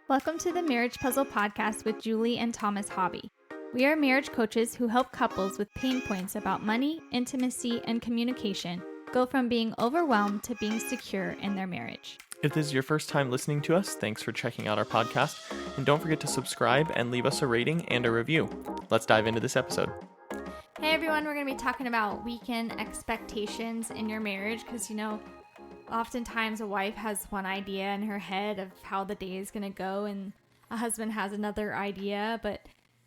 Welcome to the Marriage Puzzle Podcast with Julie and Thomas Hobby. We are marriage coaches who help couples with pain points about money, intimacy, and communication go from being overwhelmed to being secure in their marriage. If this is your first time listening to us, thanks for checking out our podcast. And don't forget to subscribe and leave us a rating and a review. Let's dive into this episode. Hey everyone, we're going to be talking about weekend expectations in your marriage because, oftentimes a wife has one idea in her head of how the day is going to go and a husband has another idea, but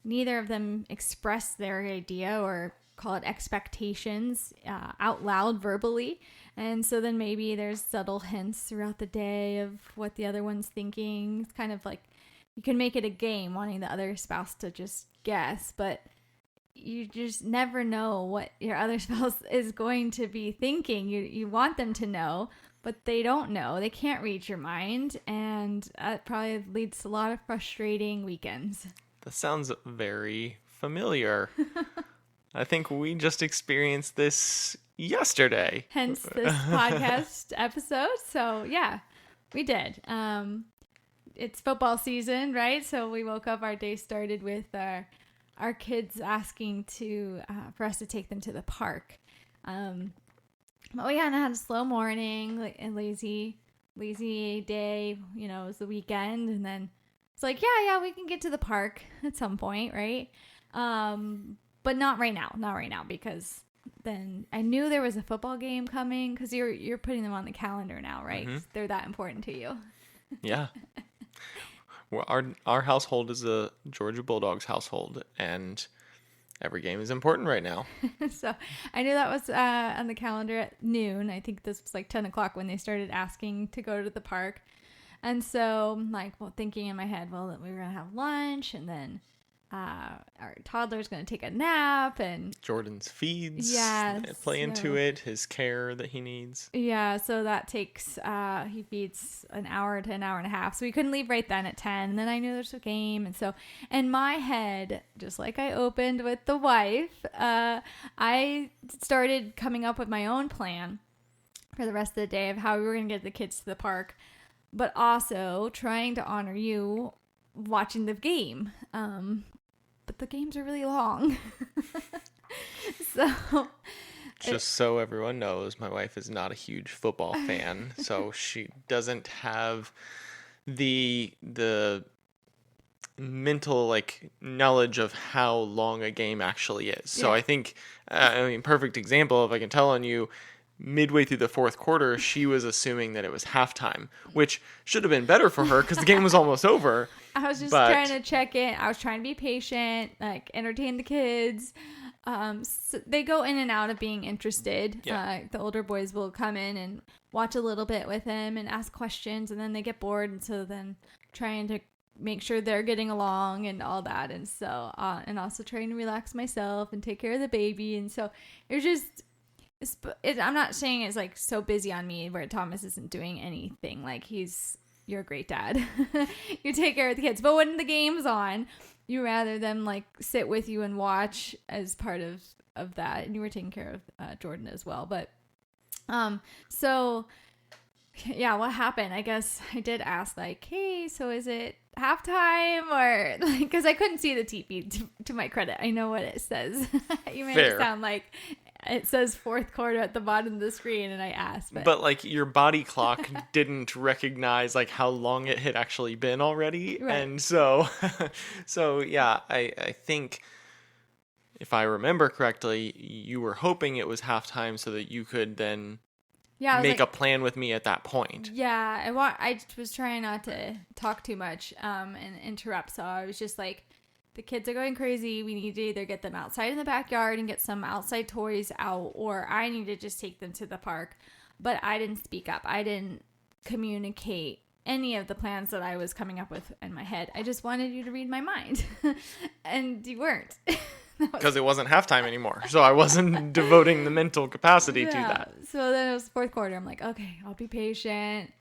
neither of them express their idea or call it expectations out loud verbally. And so then maybe there's subtle hints throughout the day of what the other one's thinking. It's kind of like you can make it a game, wanting the other spouse to just guess, but you just never know what your other spouse is going to be thinking. You want them to know, but they don't know. They can't read your mind, and that probably leads to a lot of frustrating weekends. That sounds very familiar. I think we just experienced this yesterday. Hence this podcast episode. So yeah, we did. It's football season, right? So we woke up, our day started with our kids asking for us to take them to the park. But we kind of had a slow morning, like a lazy day. It was the weekend, and then it's like, yeah, we can get to the park at some point, right? But not right now, because then I knew there was a football game coming because you're putting them on the calendar now, right? Mm-hmm. They're that important to you. Yeah. Well, our household is a Georgia Bulldogs household, and every game is important right now. So I knew that was on the calendar at noon. I think this was like 10 o'clock when they started asking to go to the park. And so I'm thinking in my head, that we were going to have lunch, and then our toddler's going to take a nap, and Jordan's feeds yes, play into it, his care that he needs. Yeah, so that takes, he feeds an hour to an hour and a half. So we couldn't leave right then at 10. And then I knew there's a game. And so in my head, just like I opened with the wife, I started coming up with my own plan for the rest of the day of how we were going to get the kids to the park, but also trying to honor you watching the game. But the games are really long. So everyone knows, my wife is not a huge football fan, so she doesn't have the mental knowledge of how long a game actually is. So I think, perfect example, if I can tell on you, midway through the fourth quarter, she was assuming that it was halftime, which should have been better for her because the game was almost over. I was just trying to check in. I was trying to be patient, entertain the kids. So they go in and out of being interested. Yeah. The older boys will come in and watch a little bit with him and ask questions, and then they get bored. And so then trying to make sure they're getting along and all that. And so, and also trying to relax myself and take care of the baby. And so it was just, I'm not saying it's so busy on me where Thomas isn't doing anything. You're a great dad. You take care of the kids. But when the game's on, you rather them sit with you and watch as part of that. And you were taking care of Jordan as well. But so yeah, what happened? I guess I did ask hey, so is it halftime or because I couldn't see the TV to my credit. I know what it says. You made it sound like it says fourth quarter at the bottom of the screen, and I asked. But your body clock didn't recognize how long it had actually been already. Right. And so yeah, I think if I remember correctly, you were hoping it was halftime so that you could then make a plan with me at that point. Yeah, I was trying not to talk too much and interrupt, so I was just the kids are going crazy. We need to either get them outside in the backyard and get some outside toys out, or I need to just take them to the park. But I didn't speak up. I didn't communicate any of the plans that I was coming up with in my head. I just wanted you to read my mind. And you weren't. Because it wasn't halftime anymore. So I wasn't devoting the mental capacity to that. So then it was fourth quarter. I'm like, okay, I'll be patient.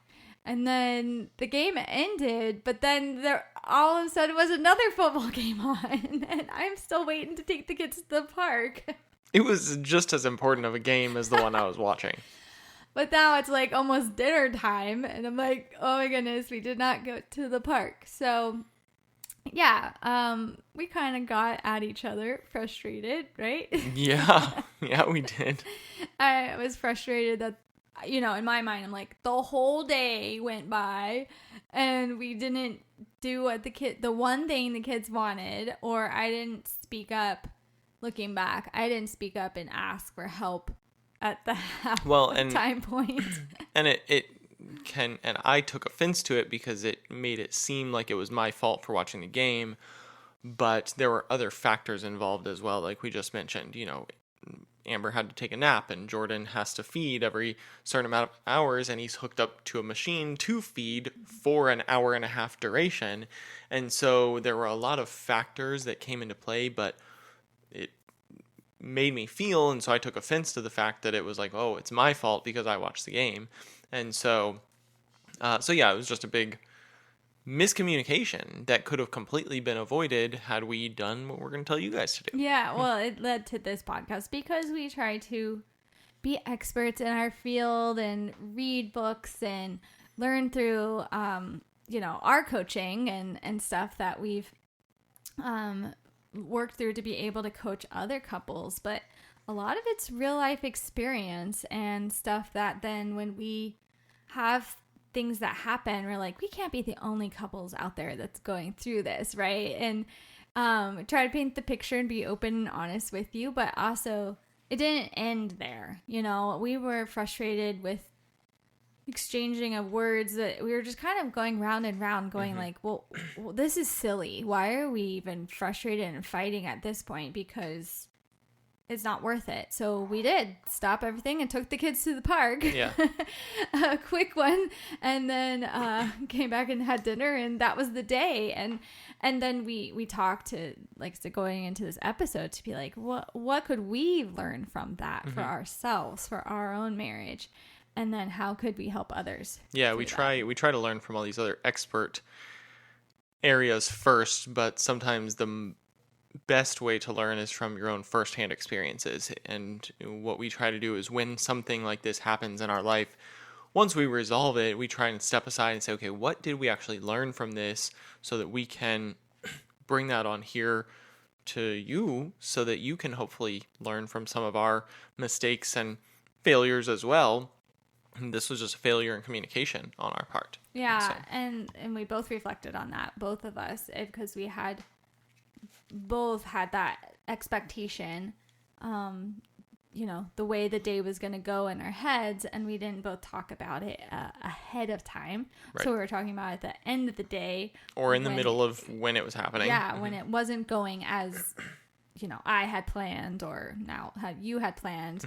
And then the game ended, but then there all of a sudden was another football game on, and I'm still waiting to take the kids to the park. It was just as important of a game as the one I was watching. But now it's like almost dinner time, and I'm like, oh my goodness, we did not go to the park. So yeah, we kind of got at each other, frustrated, right? Yeah, we did. I was frustrated that, in my mind, I'm like, the whole day went by and we didn't do what the one thing the kids wanted, or I didn't speak up. Looking back, I didn't speak up and ask for help at the time point. And and I took offense to it because it made it seem like it was my fault for watching the game, but there were other factors involved as well. Like we just mentioned, Amber had to take a nap and Jordan has to feed every certain amount of hours, and he's hooked up to a machine to feed for an hour and a half duration. And so there were a lot of factors that came into play, but it made me feel, and so I took offense to the fact that it was like, oh, it's my fault because I watched the game. And so yeah, it was just a big miscommunication that could have completely been avoided had we done what we're going to tell you guys to do. Yeah, well, it led to this podcast because we try to be experts in our field and read books and learn through, our coaching and stuff that we've worked through to be able to coach other couples. But a lot of it's real life experience and stuff that then when we have things that happen, we're like, we can't be the only couples out there that's going through this, right? And try to paint the picture and be open and honest with you, but also it didn't end there. We were frustrated with exchanging of words that we were just kind of going round and round, going like, well, this is silly. Why are we even frustrated and fighting at this point? Because it's not worth it. So we did stop everything and took the kids to the park. Yeah. A quick one. And then came back and had dinner, and that was the day. And then we talked to going into this episode to be like, what could we learn from that for ourselves, for our own marriage? And then how could we help others? Yeah, we try to learn from all these other expert areas first, but sometimes the best way to learn is from your own firsthand experiences. And what we try to do is when something like this happens in our life, once we resolve it, we try and step aside and say, okay, what did we actually learn from this so that we can bring that on here to you so that you can hopefully learn from some of our mistakes and failures as well. And this was just a failure in communication on our part. Yeah, so. and we both reflected on that, both of us, because we had both had that expectation, the way the day was going to go in our heads, and we didn't both talk about it ahead of time. Right. So we were talking about it at the end of the day. Or in the middle of when it was happening. Yeah, when it wasn't going as, I had planned or now you had planned.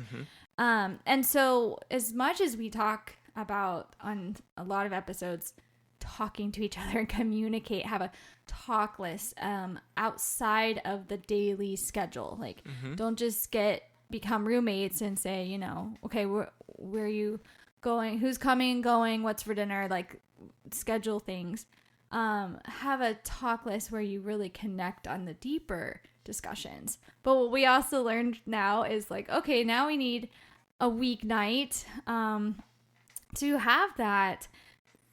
And so as much as we talk about on a lot of episodes, talking to each other and communicate, have a talk list outside of the daily schedule. Like, don't just become roommates and say, okay, where are you going? Who's coming and going? What's for dinner? Like, schedule things. Have a talk list where you really connect on the deeper discussions. But what we also learned now is like, okay, now we need a weeknight to have that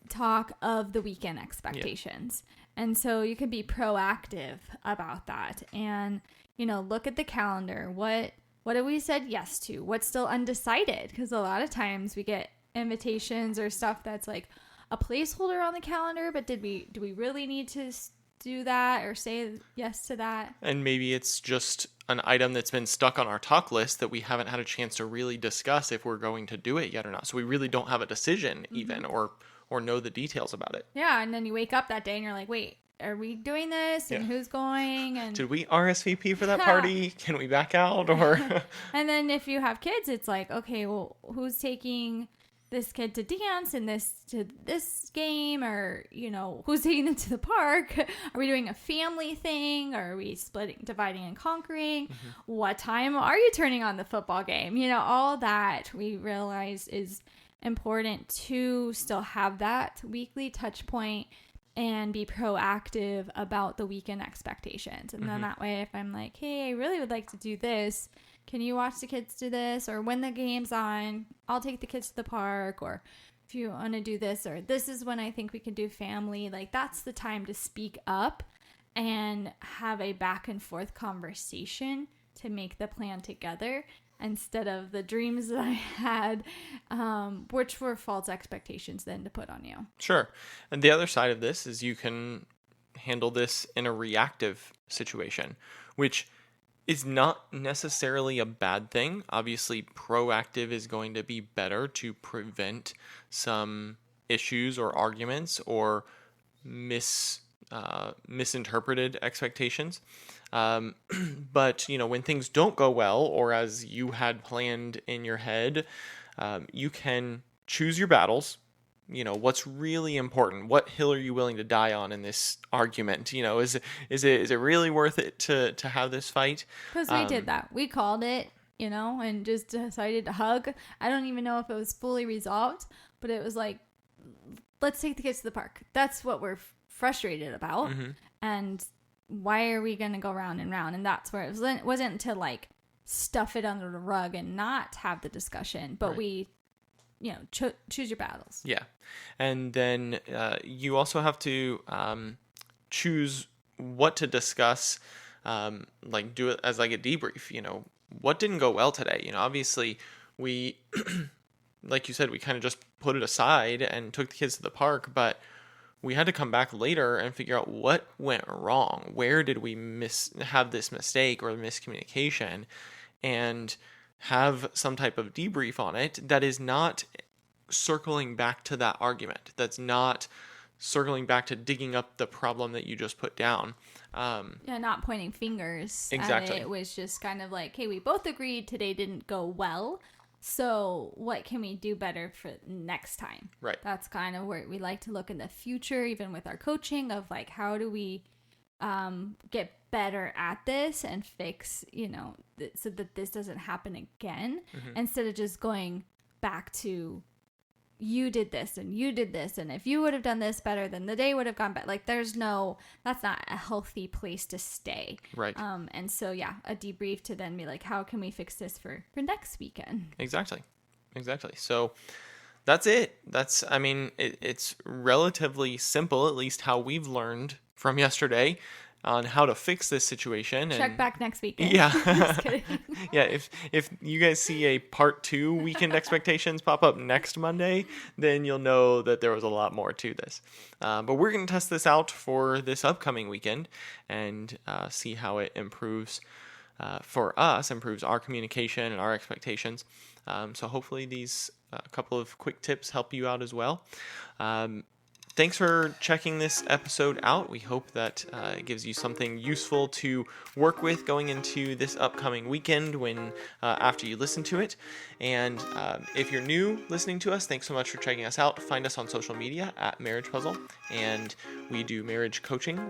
talk of the weekend expectations. Yeah. And so you can be proactive about that and, look at the calendar. What have we said yes to? What's still undecided? Because a lot of times we get invitations or stuff that's like a placeholder on the calendar, but do we really need to do that or say yes to that? And maybe it's just an item that's been stuck on our talk list that we haven't had a chance to really discuss if we're going to do it yet or not. So we really don't have a decision even or know the details about it. Yeah, and then you wake up that day and you're like, wait, are we doing this? And who's going? And did we RSVP for that party? Can we back out? Or and then if you have kids, it's like, okay, well, who's taking this kid to dance and this to this game, or who's taking them to the park? Are we doing a family thing, or are we dividing and conquering? What time are you turning on the football game? All that we realize is important to still have that weekly touch point and be proactive about the weekend expectations. And then that way, if I'm like, hey, I really would like to do this, can you watch the kids do this? Or when the game's on, I'll take the kids to the park. Or if you want to do this, or this is when I think we can do family. Like, that's the time to speak up and have a back and forth conversation to make the plan together, instead of the dreams that I had, which were false expectations then to put on you. Sure. And the other side of this is you can handle this in a reactive situation, which is not necessarily a bad thing. Obviously, proactive is going to be better to prevent some issues or arguments or misinterpreted expectations. But, when things don't go well, or as you had planned in your head, you can choose your battles. What's really important? What hill are you willing to die on in this argument? Is it really worth it to have this fight? Because we did that. We called it, and just decided to hug. I don't even know if it was fully resolved, but it was like, let's take the kids to the park. That's what we're frustrated about. Mm-hmm. And why are we going to go round and round? And that's where it wasn't to like stuff it under the rug and not have the discussion, but right. We choose your battles. Yeah. And then you also have to choose what to discuss, like do it as like a debrief. What didn't go well today? Obviously we, like you said, we kind of just put it aside and took the kids to the park, but we had to come back later and figure out what went wrong. Where did we have this mistake or miscommunication, and have some type of debrief on it that is not circling back to that argument. That's not circling back to digging up the problem that you just put down. Not pointing fingers. Exactly. It was just kind of like, hey, we both agreed today didn't go well. So what can we do better for next time? Right. That's kind of where we like to look in the future, even with our coaching, of like, how do we get better at this and fix, so that this doesn't happen again, mm-hmm. instead of just going back to, you did this and you did this, and if you would have done this better, then the day would have gone better. Like, that's not a healthy place to stay. Right. And so, a debrief to then be like, how can we fix this for next weekend? Exactly. So that's it. It's relatively simple, at least how we've learned from yesterday, on how to fix this situation. Check back next weekend. Yeah. Just kidding. Yeah, if you guys see a part 2 weekend expectations pop up next Monday, then you'll know that there was a lot more to this. But we're going to test this out for this upcoming weekend and see how it improves for us, improves our communication and our expectations. So hopefully these couple of quick tips help you out as well. Thanks for checking this episode out. We hope that it gives you something useful to work with going into this upcoming weekend when after you listen to it. And if you're new listening to us, thanks so much for checking us out. Find us on social media at Marriage Puzzle, and we do marriage coaching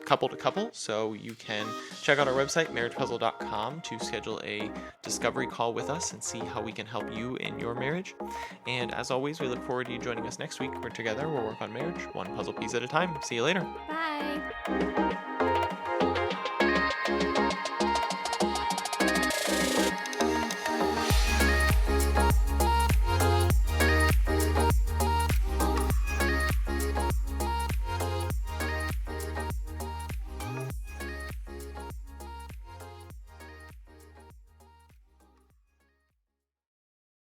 couple to couple. So you can check out our website, marriagepuzzle.com, to schedule a discovery call with us and see how we can help you in your marriage. And as always, we look forward to you joining us next week, where together we'll work on marriage one puzzle piece at a time. See you later. Bye.